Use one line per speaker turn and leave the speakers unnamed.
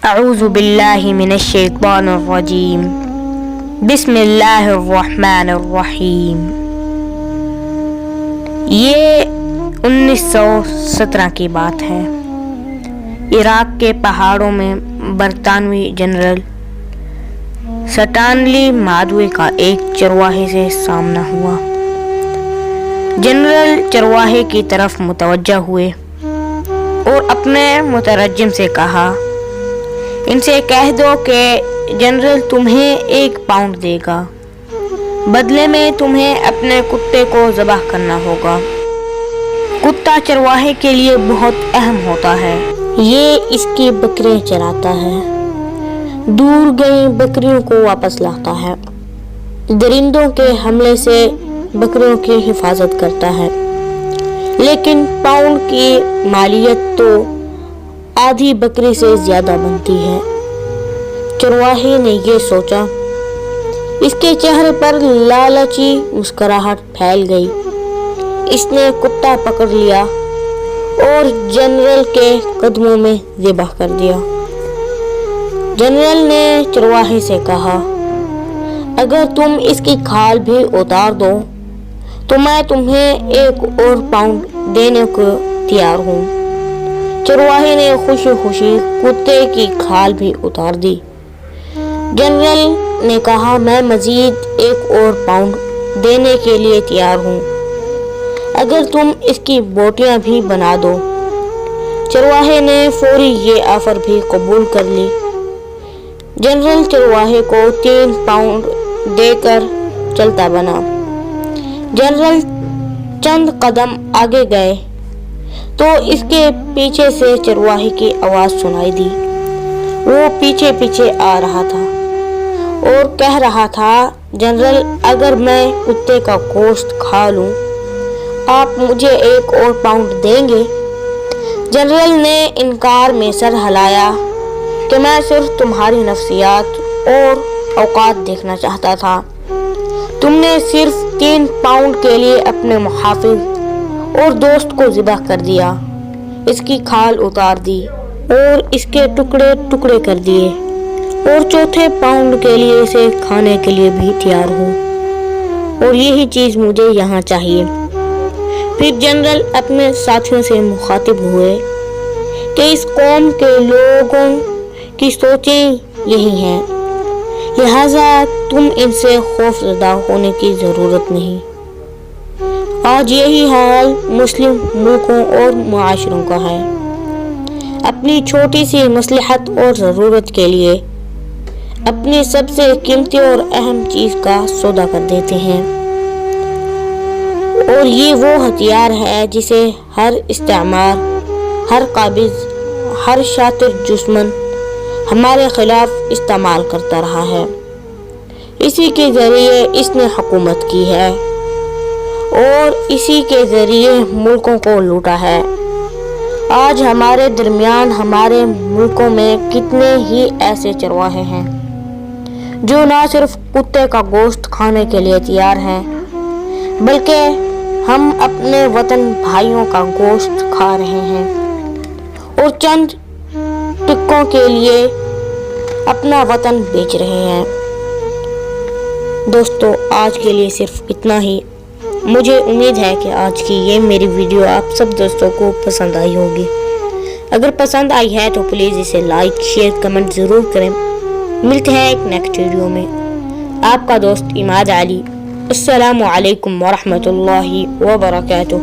اعوذ باللہ من الشیطان الرجیم بسم اللہ الرحمن الرحیم۔ یہ 1917 کی بات ہے۔ عراق کے پہاڑوں میں برطانوی جنرل سٹانلی مادوی کا ایک چرواہے سے سامنا ہوا۔ جنرل چرواہے کی طرف متوجہ ہوئے اور اپنے مترجم سے کہا، ان سے کہہ دو کہ جنرل تمہیں 1 پاؤنڈ دے گا، بدلے میں تمہیں اپنے کتے کو ذبح کرنا ہوگا۔ کتا چرواہے کے لیے بہت اہم ہوتا ہے، یہ اس کی بکریاں چراتا ہے، دور گئی بکریوں کو واپس لاتا ہے، درندوں کے حملے سے بکریوں کی حفاظت کرتا ہے، لیکن پاؤنڈ کی مالیت تو آدھی بکری سے زیادہ بنتی ہے۔ چرواہے نے یہ سوچا۔ اس کے چہرے پر لالچی مسکراہٹ پھیل گئی۔ اس نے کتا پکڑ لیا اور جنرل کے قدموں میں ذبح کر دیا۔ جنرل نے چرواہے سے کہا، اگر تم اس کی کھال بھی اتار دو تو میں تمہیں 1 اور پاؤنڈ دینے کو تیار ہوں۔ چرواہے نے خوشی خوشی کتے کی کھال بھی اتار دی۔ جنرل نے کہا، میں مزید 1 اور پاؤنڈ دینے کے لیے تیار ہوں اگر تم اس کی بوٹیاں بھی بنا دو۔ چرواہے نے فوری یہ آفر بھی قبول کر لی۔ جنرل چرواہے کو 3 پاؤنڈ دے کر چلتا بنا۔ جنرل چند قدم آگے گئے تو اس کے پیچھے سے چرواہے کی آواز سنائی دی۔ وہ پیچھے پیچھے آ رہا تھا اور کہہ رہا تھا، جنرل اگر میں کتے کا گوشت کھا لوں آپ مجھے 1 اور پاؤنڈ دیں گے؟ جنرل نے انکار میں سر ہلایا کہ میں صرف تمہاری نفسیات اور اوقات دیکھنا چاہتا تھا۔ تم نے صرف 3 پاؤنڈ کے لیے اپنے محافظ اور دوست کو ذبح کر دیا، اس کی کھال اتار دی اور اس کے ٹکڑے ٹکڑے کر دیے، اور 4تھے پاؤنڈ کے لیے اسے کھانے کے لیے بھی تیار ہوں، اور یہی چیز مجھے یہاں چاہیے۔ پھر جنرل اپنے ساتھیوں سے مخاطب ہوئے کہ اس قوم کے لوگوں کی سوچیں یہی ہیں، لہذا تم ان سے خوف زدہ ہونے کی ضرورت نہیں۔ آج یہی حال مسلم ملکوں اور معاشروں کا ہے۔ اپنی چھوٹی سی مصلحت اور ضرورت کے لیے اپنی سب سے قیمتی اور اہم چیز کا سودا کر دیتے ہیں، اور یہ وہ ہتھیار ہے جسے ہر استعمار، ہر قابض، ہر شاطر دشمن ہمارے خلاف استعمال کرتا رہا ہے۔ اسی کے ذریعے اس نے حکومت کی ہے اور اسی کے ذریعے ملکوں کو لوٹا ہے۔ آج ہمارے درمیان ہمارے ملکوں میں کتنے ہی ایسے چرواہے ہیں جو نہ صرف کتے کا گوشت کھانے کے لیے تیار ہیں، بلکہ ہم اپنے وطن بھائیوں کا گوشت کھا رہے ہیں اور چند ٹکوں کے لیے اپنا وطن بیچ رہے ہیں۔ دوستو، آج کے لیے صرف اتنا ہی۔ مجھے امید ہے کہ آج کی یہ میری ویڈیو آپ سب دوستوں کو پسند آئی ہوگی۔ اگر پسند آئی ہے تو پلیز اسے لائک، شیئر، کمنٹ ضرور کریں۔ ملتے ہیں ایک نیکسٹ ویڈیو میں۔ آپ کا دوست عماد علی۔ السلام علیکم ورحمۃ اللہ وبرکاتہ۔